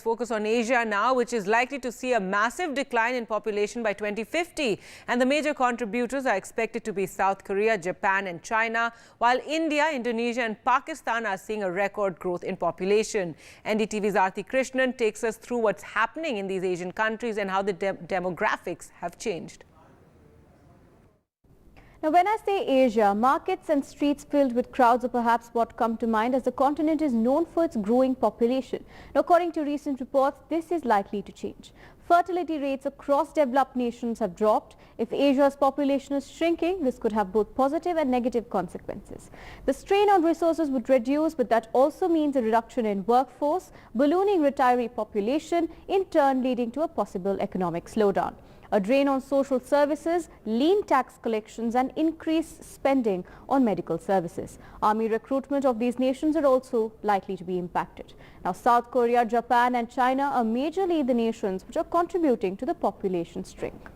Focus on Asia now, which is likely to see a massive decline in population by 2050. And the major contributors are expected to be South Korea, Japan and China, while India, Indonesia and Pakistan are seeing a record growth in population. NDTV's Aarthi Krishnan takes us through what's happening in these Asian countries and how the demographics have changed. Now, when I say Asia, markets and streets filled with crowds are perhaps what come to mind, as the continent is known for its growing population. Now, according to recent reports, this is likely to change. Fertility rates across developed nations have dropped. If Asia's population is shrinking, this could have both positive and negative consequences. The strain on resources would reduce, but that also means a reduction in workforce, ballooning retiree population, in turn leading to a possible economic slowdown. A drain on social services, lean tax collections and increased spending on medical services. Army recruitment of these nations are also likely to be impacted. Now, South Korea, Japan and China are majorly the nations which are contributing to the population shrink.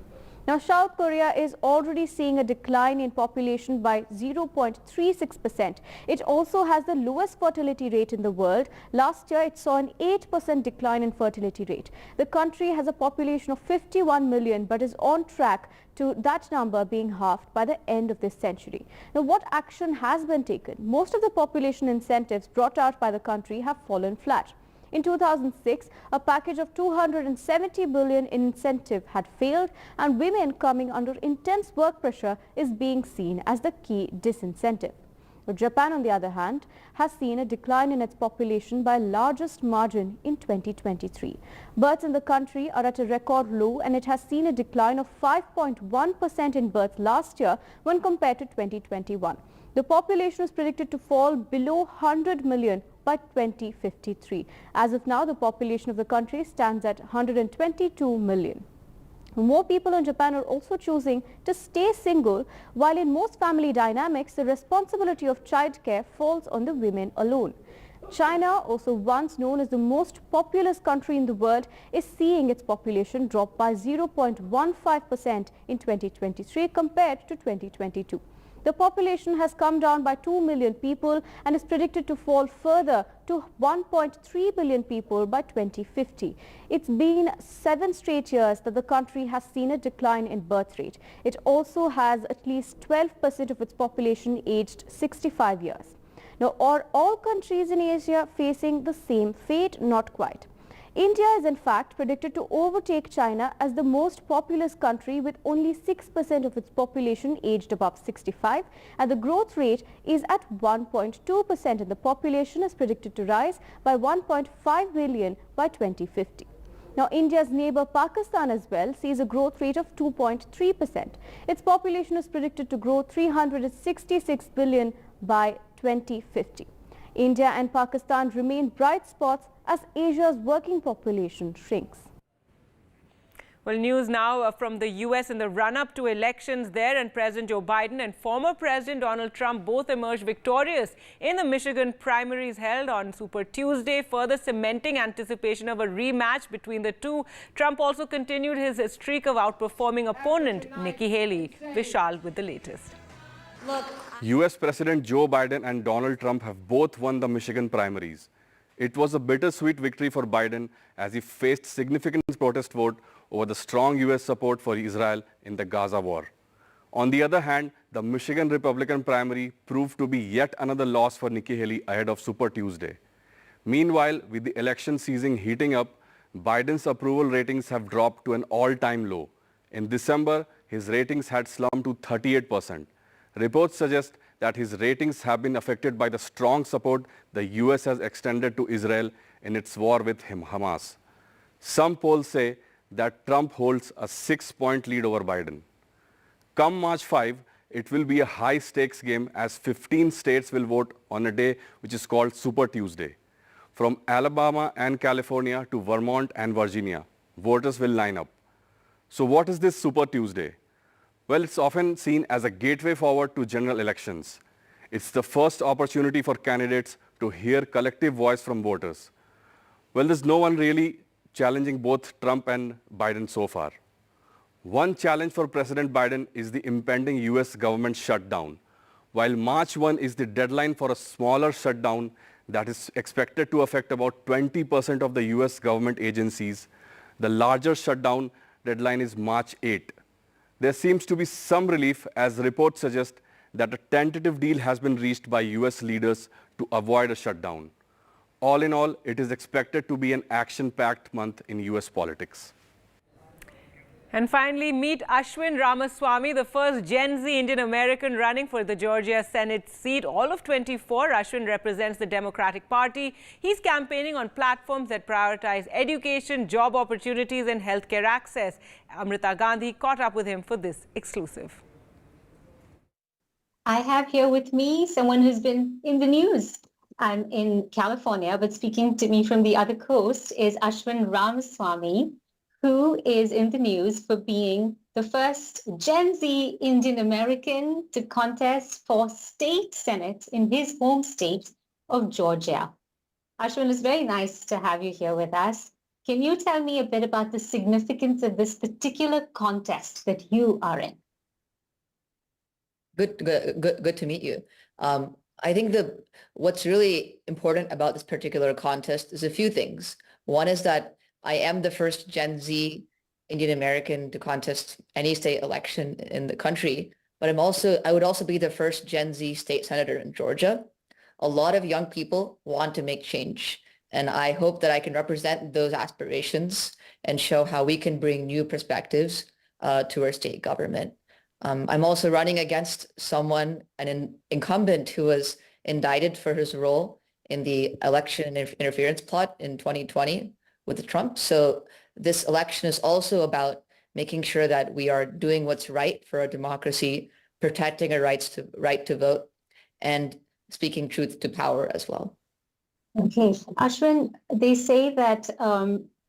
Now, South Korea is already seeing a decline in population by 0.36%. It also has the lowest fertility rate in the world. Last year, it saw an 8% decline in fertility rate. The country has a population of 51 million, but is on track to that number being halved by the end of this century. Now, what action has been taken? Most of the population incentives brought out by the country have fallen flat. In 2006, a package of 270 billion in incentive had failed, and women coming under intense work pressure is being seen as the key disincentive. Japan, on the other hand, has seen a decline in its population by largest margin in 2023. Births in the country are at a record low, and it has seen a decline of 5.1% in births last year when compared to 2021. The population is predicted to fall below 100 million by 2053. As of now, the population of the country stands at 122 million. More people in Japan are also choosing to stay single, while in most family dynamics, the responsibility of childcare falls on the women alone. China, also once known as the most populous country in the world, is seeing its population drop by 0.15% in 2023 compared to 2022. The population has come down by 2 million people and is predicted to fall further to 1.3 billion people by 2050. It's been 7 straight years that the country has seen a decline in birth rate. It also has at least 12% of its population aged 65 years. Now, are all countries in Asia facing the same fate? Not quite. India is in fact predicted to overtake China as the most populous country, with only 6% of its population aged above 65, and the growth rate is at 1.2%, and the population is predicted to rise by 1.5 billion by 2050. Now, India's neighbor Pakistan as well sees a growth rate of 2.3%. Its population is predicted to grow 366 billion by 2050. India and Pakistan remain bright spots as Asia's working population shrinks. Well, news now from the U.S. in the run-up to elections there, and President Joe Biden and former President Donald Trump both emerged victorious in the Michigan primaries held on Super Tuesday, further cementing anticipation of a rematch between the two. Trump also continued his streak of outperforming opponent Nikki Haley. Vishal with the latest. U.S. President Joe Biden and Donald Trump have both won the Michigan primaries. It was a bittersweet victory for Biden as he faced significant protest vote over the strong U.S. support for Israel in the Gaza war. On the other hand, the Michigan Republican primary proved to be yet another loss for Nikki Haley ahead of Super Tuesday. Meanwhile, with the election season heating up, Biden's approval ratings have dropped to an all-time low. In December, his ratings had slumped to 38%. Reports suggest that his ratings have been affected by the strong support the U.S. has extended to Israel in its war with Hamas. Some polls say that Trump holds a 6-point lead over Biden. Come March 5, it will be a high-stakes game as 15 states will vote on a day which is called Super Tuesday. From Alabama and California to Vermont and Virginia, voters will line up. So what is this Super Tuesday? Well, it's often seen as a gateway forward to general elections. It's the first opportunity for candidates to hear collective voice from voters. Well, there's no one really challenging both Trump and Biden so far. One challenge for President Biden is the impending U.S. government shutdown. While March 1 is the deadline for a smaller shutdown, that is expected to affect about 20% of the US government agencies. The larger shutdown deadline is March 8. There seems to be some relief as reports suggest that a tentative deal has been reached by US leaders to avoid a shutdown. All in all, it is expected to be an action-packed month in US politics. And finally, meet Ashwin Ramaswamy, the first Gen Z Indian American running for the Georgia Senate seat. All of 24, Ashwin represents the Democratic Party. He's campaigning on platforms that prioritize education, job opportunities and healthcare access. Amrita Gandhi caught up with him for this exclusive. I have here with me someone who's been in the news. I'm in California, but speaking to me from the other coast is Ashwin Ramaswamy, who is in the news for being the first Gen Z Indian American to contest for state senate in his home state of Georgia. Ashwin, it's very nice to have you here with us. Can you tell me a bit about the significance of this particular contest that you are in? Good to meet you. I think what's really important about this particular contest is a few things. One is that I am the first Gen Z Indian American to contest any state election in the country, but I would also be the first Gen Z state senator in Georgia. A lot of young people want to make change, and I hope that I can represent those aspirations and show how we can bring new perspectives to our state government. I'm also running against an incumbent who was indicted for his role in the election interference plot in 2020 with Trump. So this election is also about making sure that we are doing what's right for our democracy, protecting our right to vote, and speaking truth to power as well. Okay. Ashwin, they say that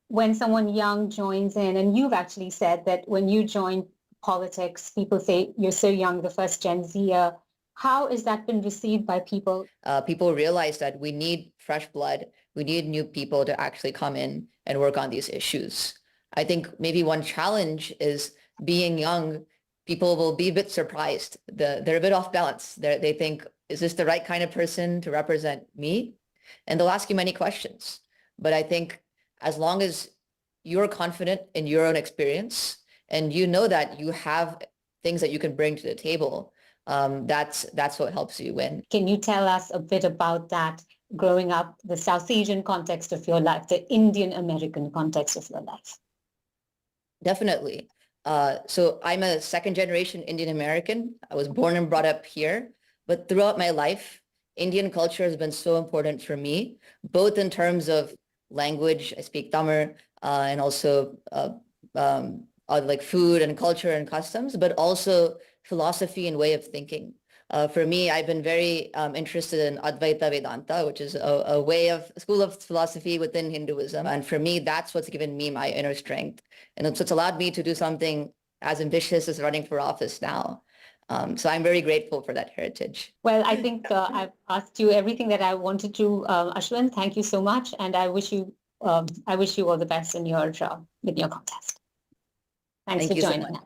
when someone young joins in, and you've actually said that when you join politics, people say you're so young, the first Gen Zer. How has that been received by people? People realize that we need fresh blood. We need new people to actually come in and work on these issues. I think maybe one challenge is being young, people will be a bit surprised. They're a bit off balance. They think, is this the right kind of person to represent me? And they'll ask you many questions. But I think as long as you're confident in your own experience and you know that you have things that you can bring to the table, that's what helps you win. Can you tell us a bit about that, growing up, the South Asian context of your life, the Indian American context of your life? Definitely. So I'm a second generation Indian American. I was born and brought up here, but throughout my life, Indian culture has been so important for me, both in terms of language, I speak Tamil, and also like food and culture and customs, but also philosophy and way of thinking. For me, I've been very interested in Advaita Vedanta, which is a school of philosophy within Hinduism. And for me, that's what's given me my inner strength. And it's what's allowed me to do something as ambitious as running for office now. So I'm very grateful for that heritage. Well, I think I've asked you everything that I wanted to, Ashwin. Thank you so much. And I wish you all the best in your contest. Thanks for joining us.